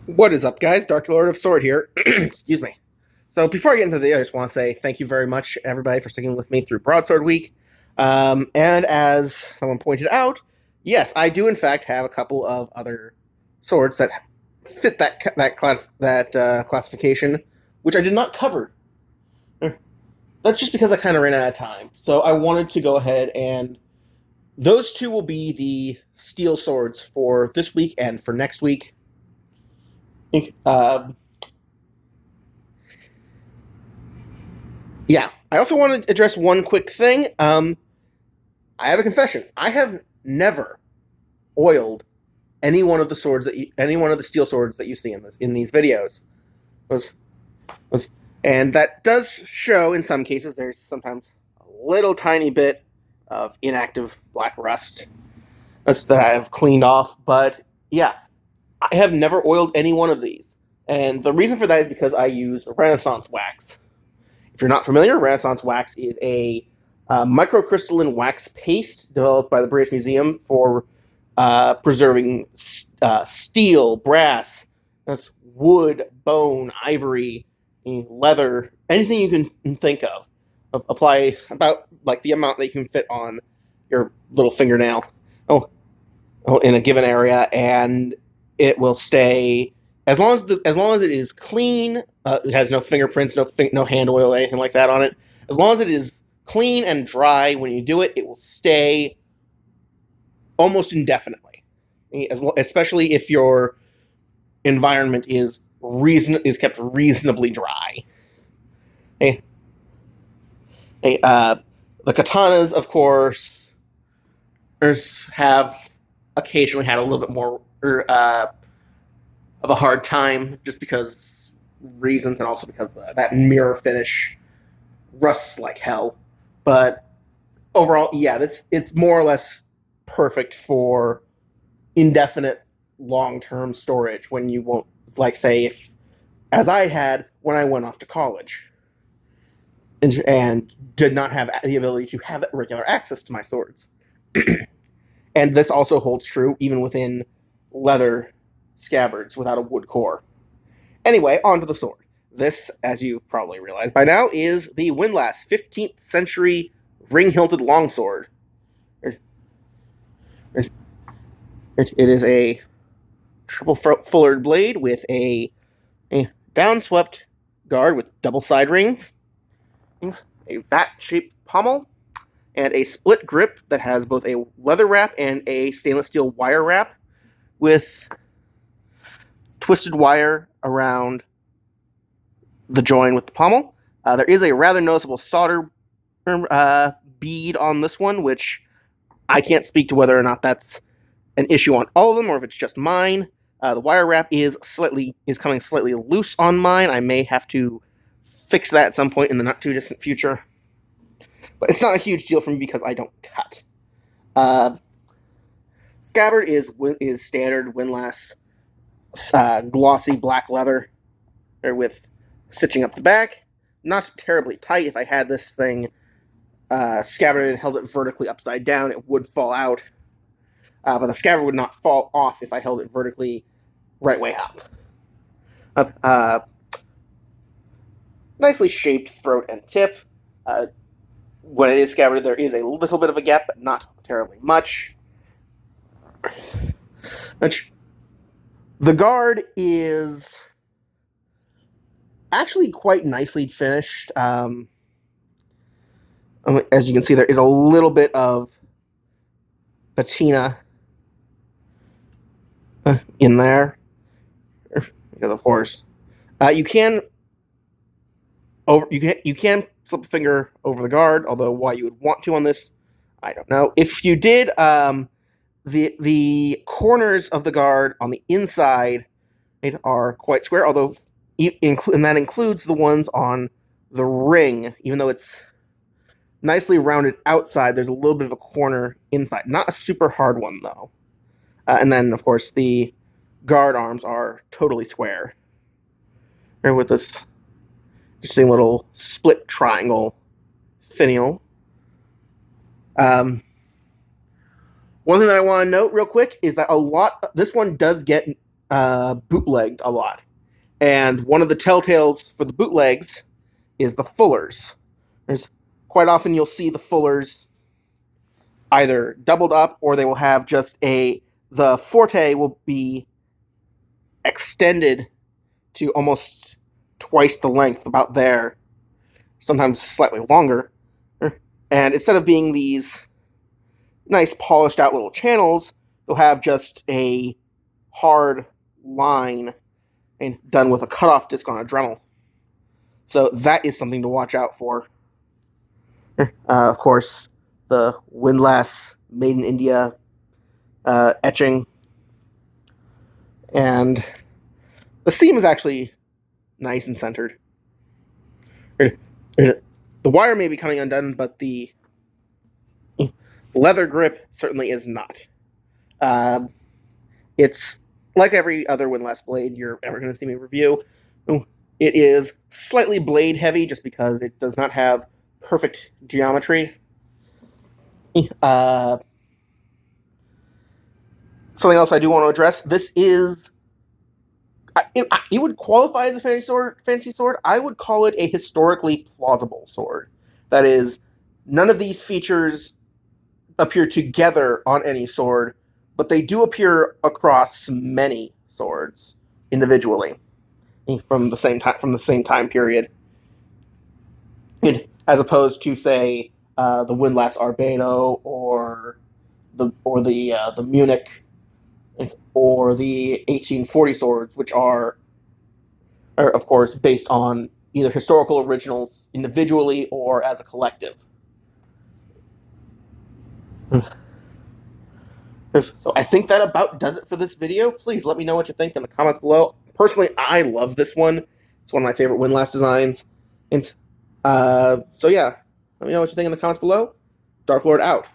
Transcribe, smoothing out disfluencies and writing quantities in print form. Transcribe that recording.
What is up, guys? Dark Lord of Sword here. Excuse me. So before I get into the video, I just want to say thank you very much, everybody, for sticking with me through Broadsword Week. And as someone pointed out, yes, I do in fact have a couple of other swords that fit that classification, which I did not cover. That's just because I kind of ran out of time. So I wanted to go ahead and those two will be the steel swords for this week and for next week. Uh, Yeah. I also want to address one quick thing. I have a confession. I have never oiled any one of the steel swords that you see in these videos. Was was and that does show in some cases. There's sometimes a little tiny bit of inactive black rust that I have cleaned off. But yeah, I have never oiled any one of these. And the reason for that is because I use Renaissance wax. If you're not familiar, Renaissance wax is a microcrystalline wax paste developed by the British Museum for preserving steel, brass, wood, bone, ivory, leather, anything you can think of. Apply about like the amount that you can fit on your little fingernail. In a given area, and it will stay as long as it is clean. It has no fingerprints, no hand oil, anything like that on it. As long as it is clean and dry when you do it, it will stay almost indefinitely. Especially if your environment is kept reasonably dry. Hey, the katanas, of course, have occasionally had a little bit more of a hard time, just because reasons, and also because that mirror finish rusts like hell. But overall, yeah, it's more or less perfect for indefinite long-term storage when you won't, like, say, if as I had when I went off to college and did not have the ability to have regular access to my swords. And this also holds true even within leather scabbards without a wood core. Anyway, on to the sword. This, as you've probably realized by now, is the Windlass 15th century ring-hilted longsword. It is a triple fullered blade with a downswept guard with double side rings, a vat-shaped pommel, and a split grip that has both a leather wrap and a stainless steel wire wrap with twisted wire around the join with the pommel. There is a rather noticeable solder bead on this one, which I can't speak to whether or not that's an issue on all of them or if it's just mine. The wire wrap is coming slightly loose on mine. I may have to fix that at some point in the not too distant future, but it's not a huge deal for me because I don't cut. Scabbard is standard Windlass glossy black leather with stitching up the back. Not terribly tight. If I had this thing scabbarded and held it vertically upside down, it would fall out. But the scabbard would not fall off if I held it vertically right way up. Nicely shaped throat and tip. When it is scabbarded, there is a little bit of a gap, but not terribly much. The guard is actually quite nicely finished. As you can see, there is a little bit of patina in there, because of course you can slip a finger over the guard. Although why you would want to on this, I don't know. If you did, the corners of the guard on the inside are quite square, although and that includes the ones on the ring. Even though it's nicely rounded outside, there's a little bit of a corner inside. Not a super hard one, though. And then, of course, the guard arms are totally square. And with this interesting little split triangle finial. One thing that I want to note real quick is that this one does get bootlegged a lot. And one of the telltales for the bootlegs is the fullers. There's quite often you'll see the fullers either doubled up, or they will have just the forte will be extended to almost twice the length, about there, sometimes slightly longer. And instead of being these nice polished out little channels, you'll have just a hard line and done with a cutoff disc on a Dremel. So that is something to watch out for. Of course, the Windlass Made in India etching. And the seam is actually nice and centered. The wire may be coming undone, but the leather grip certainly is not. It's like every other Windlass blade you're ever going to see me review. It is slightly blade heavy just because it does not have perfect geometry. Something else I do want to address. This is... it would qualify as a fantasy sword. I would call it a historically plausible sword. That is, none of these features appear together on any sword, but they do appear across many swords individually from the same time period, as opposed to, say, the Windlass Arbedo or the Munich or the 1840 swords, which are of course based on either historical originals individually or as a collective. So I think that about does it for this video. Please let me know what you think in the comments below. Personally, I love this one. It's one of my favorite Windlass designs. And so yeah, let me know what you think in the comments below. Dark Lord out.